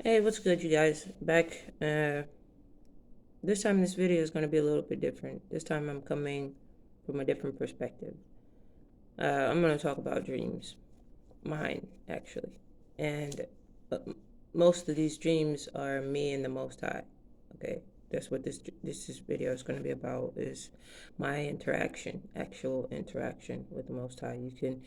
Hey, what's good, you guys? Back. This time, this video is going to be a little bit different. This time, I'm coming from a different perspective. I'm going to talk about dreams, mine actually, and uh, most of these dreams are me and the Most High. Okay, that's what this video is going to be about. Is my actual interaction with the Most High. You can,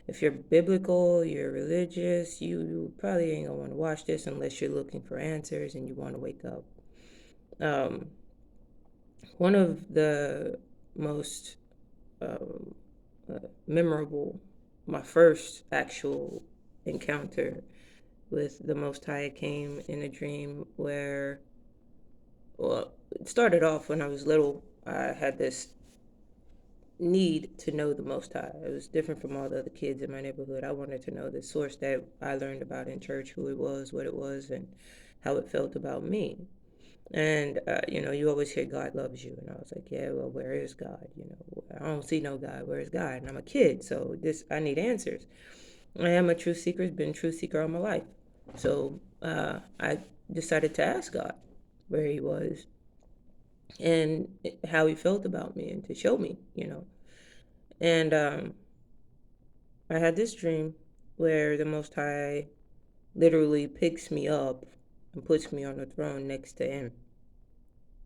if you're biblical, you're religious, you probably ain't gonna want to watch this unless you're looking for answers and you want to wake up. Um, One of the most um, memorable, my first actual encounter with the Most High came in a dream where, well, it started off when I was little. I had this need to know the Most High. It was different from all the other kids in my neighborhood. I wanted to know the source that I learned about in church, who it was, what it was, and how it felt about me. And, you always hear God loves you. And I was like, yeah, well, where is God? I don't see no God. Where is God? And I'm a kid, so I need answers. I am a truth seeker, been a truth seeker all my life. So I decided to ask God where he was and how he felt about me and to show me. And I had this dream where the Most High literally picks me up and puts me on the throne next to him.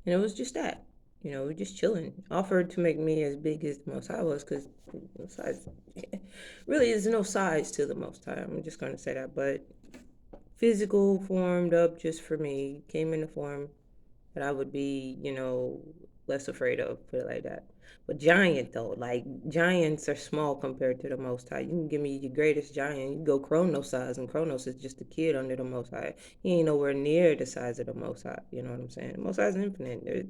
And it was just that. We're just chilling. Offered to make me as big as the Most High was, because size really is no size to the Most High. I'm just going to say that. But physical, formed up just for me, came in the form that I would be, less afraid of, put it like that. But giant though, like giants are small compared to the Most High. You can give me your greatest giant, you go Chronos size, and Chronos is just a kid under the Most High. He ain't nowhere near the size of the Most High. You know what I'm saying? The Most High is infinite. It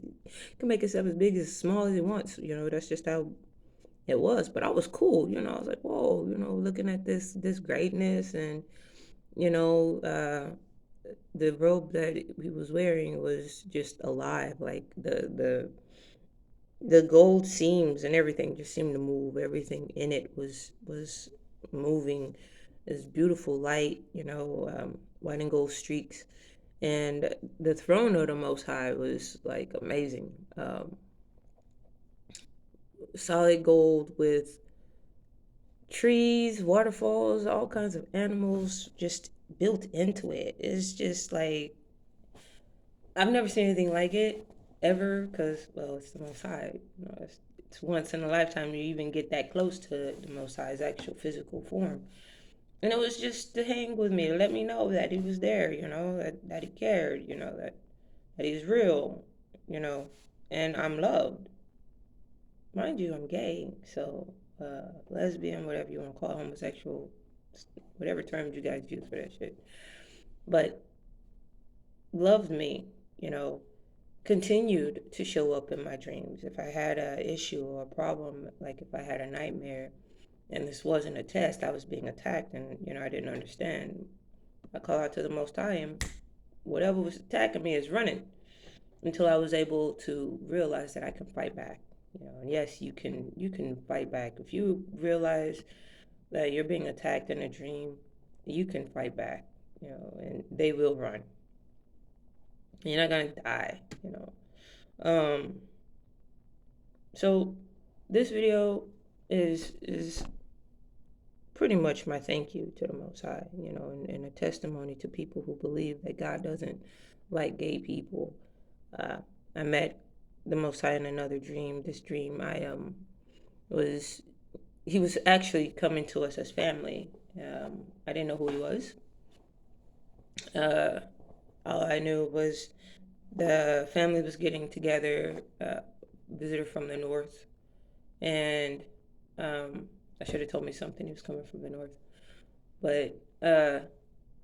can make itself as big as small as it wants. That's just how it was. But I was cool. I was like, whoa, looking at this greatness and you know, uh, the robe that he was wearing was just alive. Like the gold seams and everything just seemed to move. Everything in it was moving. This beautiful light, white and gold streaks. And the throne of the Most High was like amazing. Solid gold with trees, waterfalls, all kinds of animals just built into it. It's just like I've never seen anything like it ever because, well, it's the Most High. It's once in a lifetime you even get that close to the Most High's actual physical form. And it was just to hang with me, to let me know that he was there, that he cared, that he's real, you know, and I'm loved. Mind you, I'm gay, so lesbian, whatever you want to call it, homosexual, whatever terms you guys use for that shit. But loved me, you know, continued to show up in my dreams. If I had a issue or a problem, like if I had a nightmare and this wasn't a test, I was being attacked and, I didn't understand. I call out to the Most High and whatever was attacking me is running until I was able to realize that I can fight back. And yes, you can fight back. If you realize that you're being attacked in a dream, you can fight back, and they will run. You're not gonna die. Um, so this video is pretty much my thank you to the Most High, and a testimony to people who believe that God doesn't like gay people. Uh, I met the Most High in another dream. This dream, was he was actually coming to us as family. I didn't know who he was. Uh, all I knew was the family was getting together. Visitor from the north, and I should have told me something. He was coming from the north, but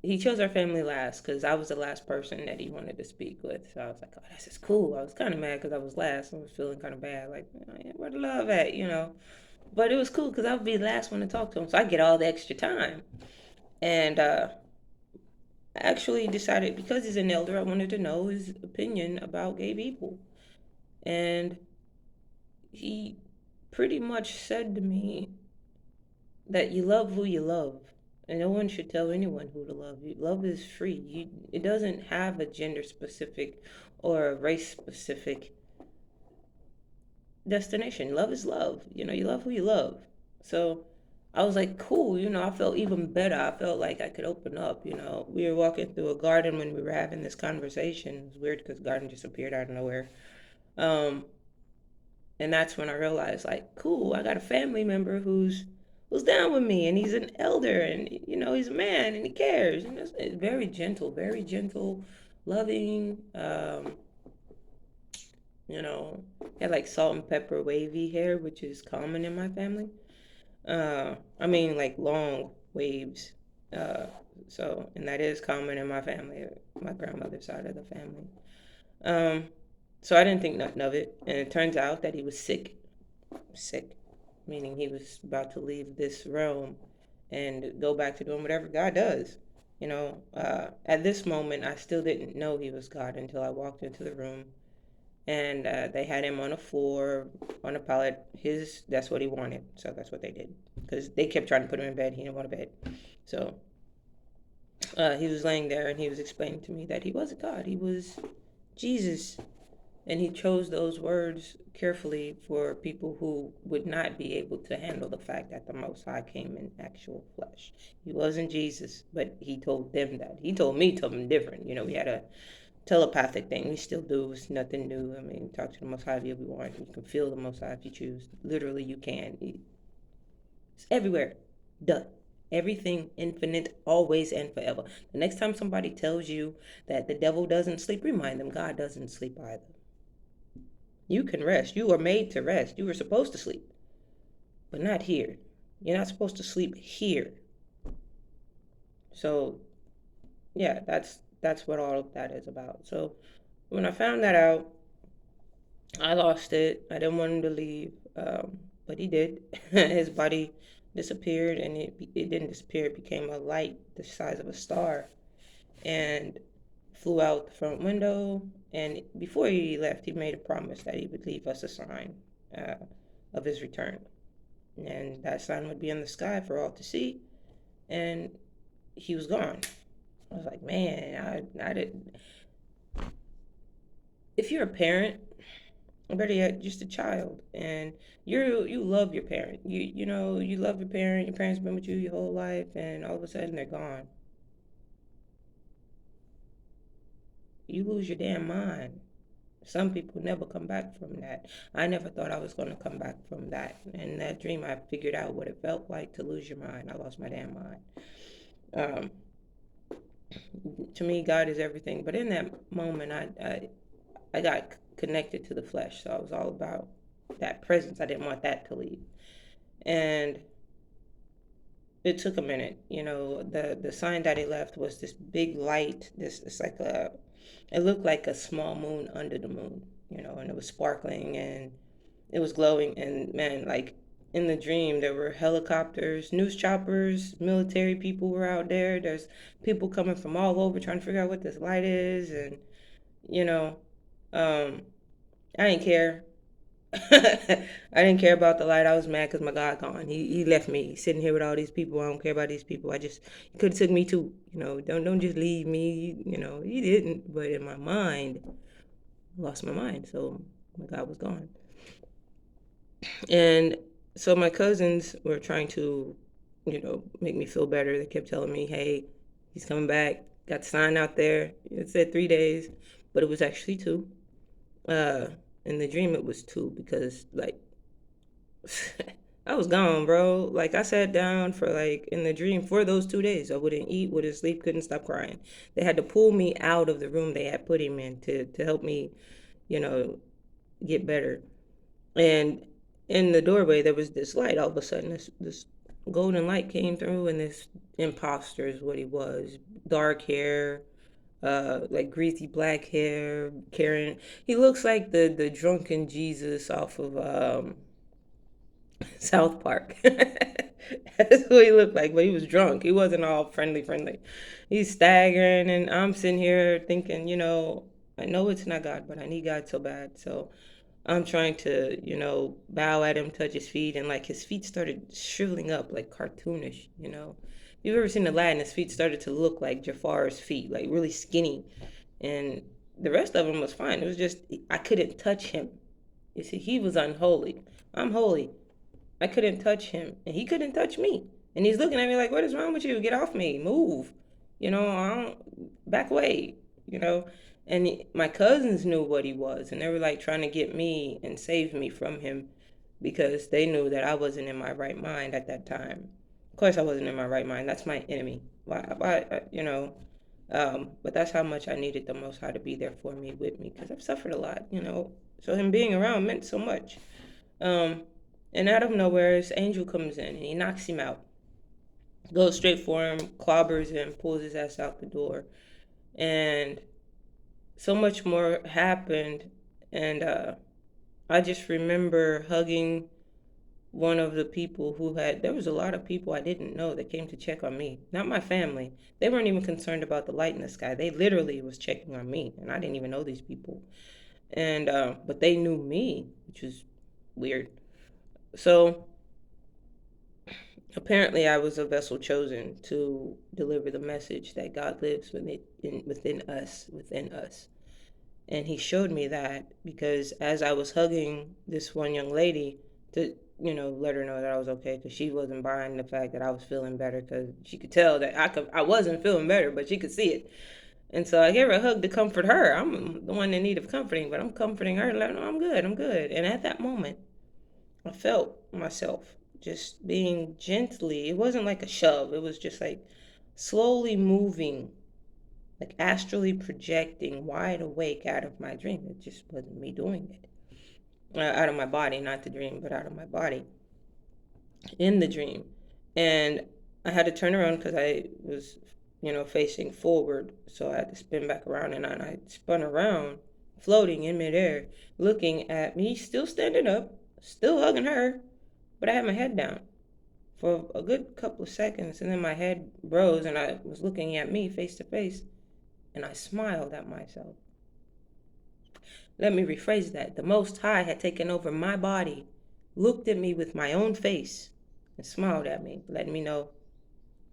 he chose our family last because I was the last person that he wanted to speak with. So I was like, oh, this is cool. I was kind of mad because I was last. I was feeling kind of bad, like, where the love at? But it was cool because I would be the last one to talk to him, so I get all the extra time. And I actually decided because he's an elder, I wanted to know his opinion about gay people. And he pretty much said to me that you love who you love. And no one should tell anyone who to love. Love is free. It doesn't have a gender specific or a race specific destination. Love is love. You love who you love. So I was like, cool. I felt even better. I felt like I could open up. We were walking through a garden when we were having this conversation. It was weird because the garden just appeared out of nowhere. Um, and that's when I realized, like, cool. I got a family member who's down with me, and he's an elder, and he's a man, and he cares. It's very gentle, loving. He had like salt and pepper wavy hair, which is common in my family. I mean, like long waves. Uh, and that is common in my family, my grandmother's side of the family. Um, so I didn't think nothing of it, and it turns out that he was sick, meaning he was about to leave this realm and go back to doing whatever God does. At this moment, I still didn't know he was God until I walked into the room and they had him on a floor on a pallet. That's what he wanted, so that's what they did. Because they kept trying to put him in bed, he didn't want a bed. So he was laying there, and he was explaining to me that he wasn't God, he was Jesus, and he chose those words carefully for people who would not be able to handle the fact that the Most High came in actual flesh. He wasn't Jesus, but he told them that. He told me something different. We had a telepathic thing. We still do. It's nothing new. I mean, talk to the Most High if you want. You can feel the Most High if you choose. Literally, you can. It's everywhere. Done. Everything infinite, always and forever. The next time somebody tells you that the devil doesn't sleep, remind them God doesn't sleep either. You can rest. You are made to rest. You were supposed to sleep, but not here. You're not supposed to sleep here. So, yeah, that's what all of that is about. So, when I found that out, I lost it. I didn't want him to leave, but he did. His body disappeared, and it didn't disappear. It became a light the size of a star, and flew out the front window. And before he left, he made a promise that he would leave us a sign uh, of his return, and that sign would be in the sky for all to see. And he was gone. I was like, man, I didn't. If you're a parent, better yet, just a child, and you love your parent, you love your parent, your parents been with you your whole life, and all of a sudden they're gone. You lose your damn mind. Some people never come back from that. I never thought I was going to come back from that. And that dream, I figured out what it felt like to lose your mind. I lost my damn mind. um, to me, God is everything, but in that moment, I got connected to the flesh, so I was all about that presence. I didn't want that to leave. And it took a minute. The sign that he left was this big light. It's like it looked like a small moon under the moon. And it was sparkling and it was glowing. And man, like in the dream, there were helicopters, news choppers, military people were out there. There's people coming from all over trying to figure out what this light is, and you know, um, I didn't care. I didn't care about the light. I was mad because my God gone. He left me sitting here with all these people. I don't care about these people. He could have took me too. Don't just leave me. He didn't. But in my mind, I lost my mind. So my God was gone. And so my cousins were trying to, make me feel better. They kept telling me, "Hey, he's coming back. Got the sign out there. It said 3 days, but it was actually two." Uh, in the dream, it was two because like I was gone, bro. Like I sat down for like in the dream for those 2 days. I wouldn't eat, wouldn't sleep, couldn't stop crying. They had to pull me out of the room they had put him in to help me, you know, get better. And in the doorway there was this light. All of a sudden, this golden light came through, and this imposter is what he was. Dark hair, like greasy black hair, carrying. He looks like the drunken Jesus off of South Park. That's what he looked like, but he was drunk. He wasn't all friendly. He's staggering, and I'm sitting here thinking, I know it's not God, but I need God so bad. So I'm trying to, bow at him, touch his feet, and like his feet started shriveling up, like cartoonish. you've ever seen Aladdin, his feet started to look like Jafar's feet, like really skinny. And the rest of him was fine. It was just, I couldn't touch him. You see, he was unholy. I'm holy. I couldn't touch him, and he couldn't touch me. And he's looking at me like, "What is wrong with you? Get off me! Move! I don't back away." You know, and my cousins knew what he was, and they were like trying to get me and save me from him because they knew that I wasn't in my right mind at that time. Of course, I wasn't in my right mind. That's my enemy. But that's how much I needed the Most High to be there for me, with me, because I've suffered a lot. So him being around meant so much. Um, and out of nowhere, this angel comes in and he knocks him out. Goes straight for him, clobbers him, pulls his ass out the door. And so much more happened. And I just remember hugging one of the people there was a lot of people I didn't know that came to check on me. Not my family. They weren't even concerned about the light in the sky. They literally was checking on me. And I didn't even know these people. And, but they knew me, which was weird. So apparently I was a vessel chosen to deliver the message that God lives within us. And he showed me that because as I was hugging this one young lady to, let her know that I was okay, because she wasn't buying the fact that I was feeling better, because she could tell that I wasn't feeling better, but she could see it. And so I gave her a hug to comfort her. I'm the one in need of comforting, but I'm comforting her, letting her know I'm good, I'm good. And at that moment, I felt myself just being gently, it wasn't like a shove, it was just like slowly moving, like astrally projecting wide awake out of my dream. It just wasn't me doing it. Out of my body, not the dream, but out of my body in the dream. And I had to turn around because I was, facing forward. So I had to spin back around, and I spun around, floating in midair, looking at me, still standing up, still hugging her, but I had my head down for a good couple of seconds, and then my head rose, and I was looking at me face to face, and I smiled at myself. Let me rephrase that. The Most High had taken over my body, looked at me with my own face, and smiled at me, letting me know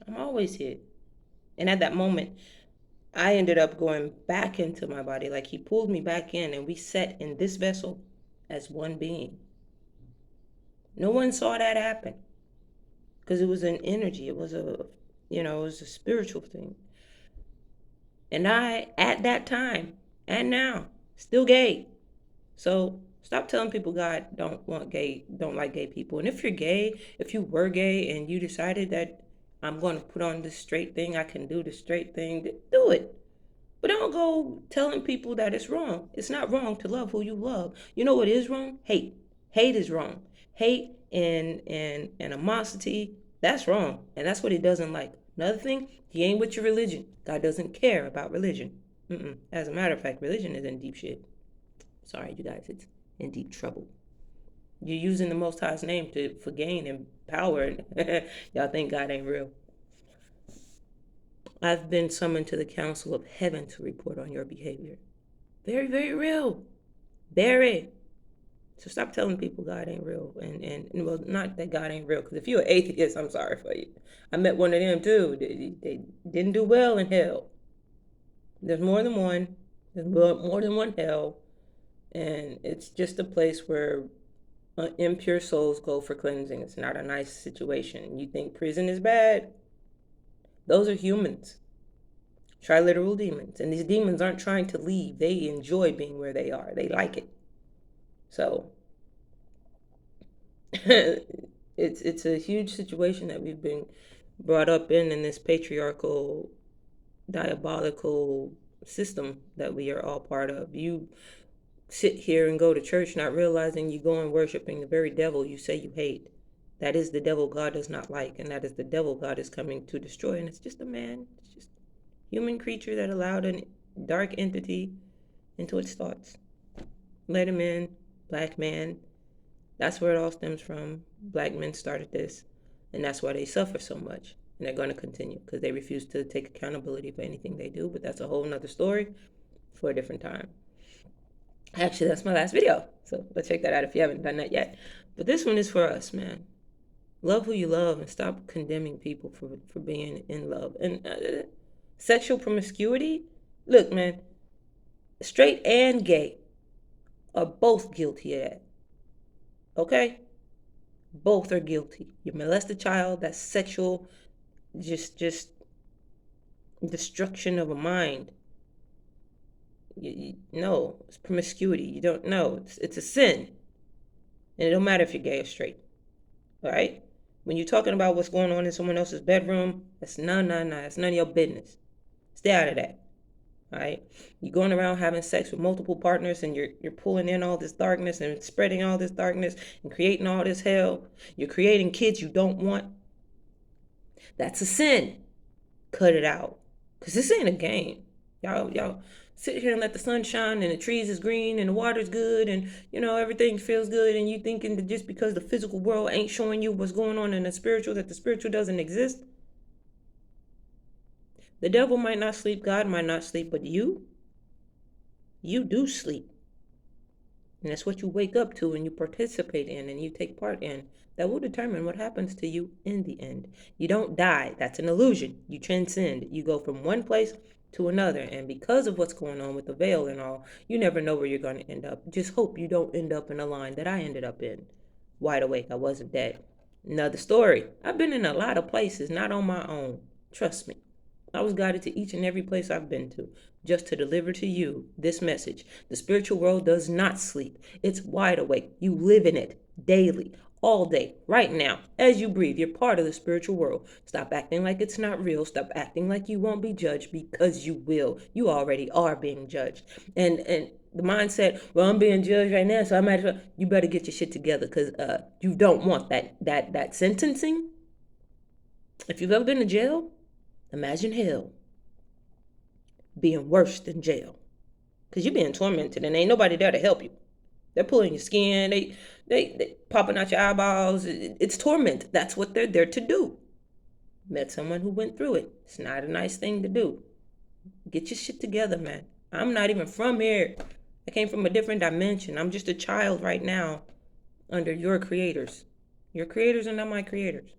I'm always here. And at that moment, I ended up going back into my body, like he pulled me back in, and we sat in this vessel as one being. No one saw that happen because it was an energy. It was a spiritual thing. And I, at that time and now, still gay. So stop telling people God don't like gay people. And if you're gay, if you were gay and you decided that I'm going to put on this straight thing, I can do the straight thing, do it. But don't go telling people that it's wrong. It's not wrong to love who you love. You know what is wrong? Hate. Hate is wrong. Hate and animosity, that's wrong. And that's what he doesn't like. Another thing, he ain't with your religion. God doesn't care about religion. As a matter of fact, religion is in deep shit. Sorry, you guys, it's in deep trouble. You're using the Most High's name for gain and power, and y'all think God ain't real. I've been summoned to the council of heaven to report on your behavior. Very, very real. Very. So stop telling people God ain't real. And well, not that God ain't real, because if you're an atheist, I'm sorry for you. I met one of them too. They didn't do well in hell. There's more than one. There's more than one hell. And it's just a place where impure souls go for cleansing. It's not a nice situation. You think prison is bad? Those are humans. Triliteral demons. And these demons aren't trying to leave. They enjoy being where they are. They like it. So it's a huge situation that we've been brought up in this patriarchal, diabolical system that we are all part of. You sit here and go to church not realizing you go and worshiping the very devil you say you hate. That is the devil God does not like, and that is the devil God is coming to destroy. And it's just a man. It's just a human creature that allowed a dark entity into its thoughts. Let him in. Black man. That's where it all stems from. Black men started this, and that's why they suffer so much. And they're going to continue because they refuse to take accountability for anything they do. But that's a whole nother story for a different time. Actually, that's my last video, so let's check that out if you haven't done that yet. But this one is for us, man. Love who you love and stop condemning people for being in love. And sexual promiscuity, look, man, straight and gay are both guilty of that. Okay? Both are guilty. You molest a child, that's sexual, just destruction of a mind. No, it's promiscuity. You don't know. It's a sin. And it don't matter if you're gay or straight. All right? When you're talking about what's going on in someone else's bedroom, that's none of your business. Stay out of that. All right? You're going around having sex with multiple partners and you're pulling in all this darkness and spreading all this darkness and creating all this hell. You're creating kids you don't want. That's a sin. Cut it out. Because this ain't a game. Y'all sit here and let the sun shine and the trees is green and the water's good and everything feels good, and you thinking that just because the physical world ain't showing you what's going on in the spiritual, that the spiritual doesn't exist. The devil might not sleep, God might not sleep, but you do sleep. And that's what you wake up to and you participate in and you take part in. That will determine what happens to you in the end. You don't die. That's an illusion. You transcend. You go from one place to another. And because of what's going on with the veil and all, you never know where you're going to end up. Just hope you don't end up in a line that I ended up in. Wide awake. I wasn't dead. Another story. I've been in a lot of places, not on my own. Trust me. I was guided to each and every place I've been to just to deliver to you this message. The spiritual world does not sleep. It's wide awake. You live in it daily, all day, right now. As you breathe, you're part of the spiritual world. Stop acting like it's not real. Stop acting like you won't be judged, because you will. You already are being judged. And the mindset, well, I'm being judged right now, so I might as well. You better get your shit together, because you don't want that sentencing. If you've ever been to jail, imagine hell being worse than jail, because you're being tormented and ain't nobody there to help you. They're pulling your skin, they popping out your eyeballs. It's torment. That's what they're there to do. Met someone who went through it. It's not a nice thing to do. Get your shit together, man. I'm not even from here. I came from a different dimension. I'm just a child right now under your creators. Your creators are not my creators.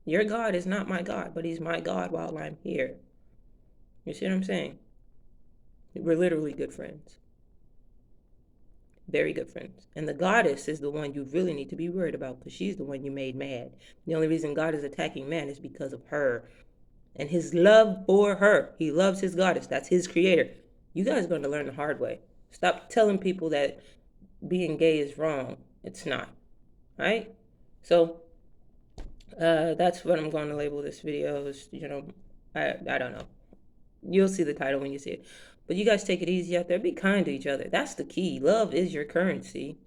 Your God is not my God, but he's my God while I'm here. You see what I'm saying? We're literally good friends. Very good friends. And the goddess is the one you really need to be worried about, because she's the one you made mad. The only reason God is attacking man is because of her and his love for her. He loves his goddess. That's his creator. You guys are going to learn the hard way. Stop telling people that being gay is wrong. It's not. All right? So that's what I'm going to label this video. Is, I don't know. You'll see the title when you see it. But you guys take it easy out there. Be kind to each other. That's the key. Love is your currency.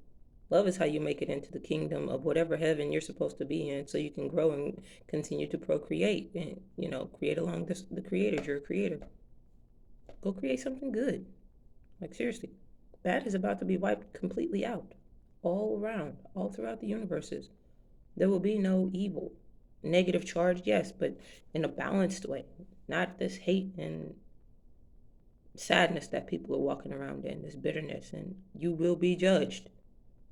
Love is how you make it into the kingdom of whatever heaven you're supposed to be in, so you can grow and continue to procreate and, create along the creator. You're a creator. Go create something good. Like, seriously. Bad is about to be wiped completely out. All around. All throughout the universes. There will be no evil. Negative charge, yes, but in a balanced way. Not this hate and sadness that people are walking around in, this bitterness, and you will be judged.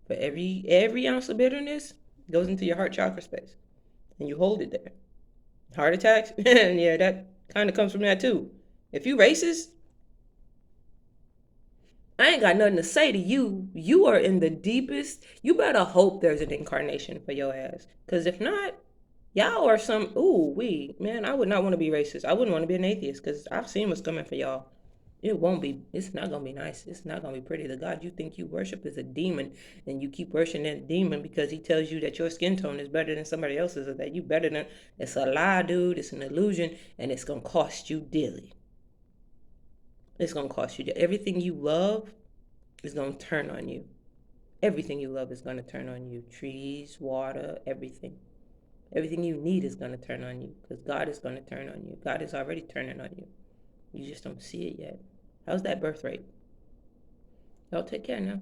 For every ounce of bitterness goes into your heart chakra space, and you hold it there. Heart attacks, yeah, that kind of comes from that too. If you racist, I ain't got nothing to say to you. You are in the deepest. You better hope there's an incarnation for your ass, because if not, y'all are some. Man, I would not want to be racist. I wouldn't want to be an atheist, because I've seen what's coming for y'all. It won't be. It's not gonna be nice. It's not gonna be pretty. The God you think you worship is a demon, and you keep worshiping that demon because he tells you that your skin tone is better than somebody else's, or that you better than. It's a lie, dude. It's an illusion, and it's gonna cost you dearly. It's gonna cost you. Everything you love is gonna turn on you. Everything you love is gonna turn on you. Trees, water, everything. Everything you need is gonna turn on you, because God is gonna turn on you. God is already turning on you. You just don't see it yet. How's that birth rate? Y'all take care now.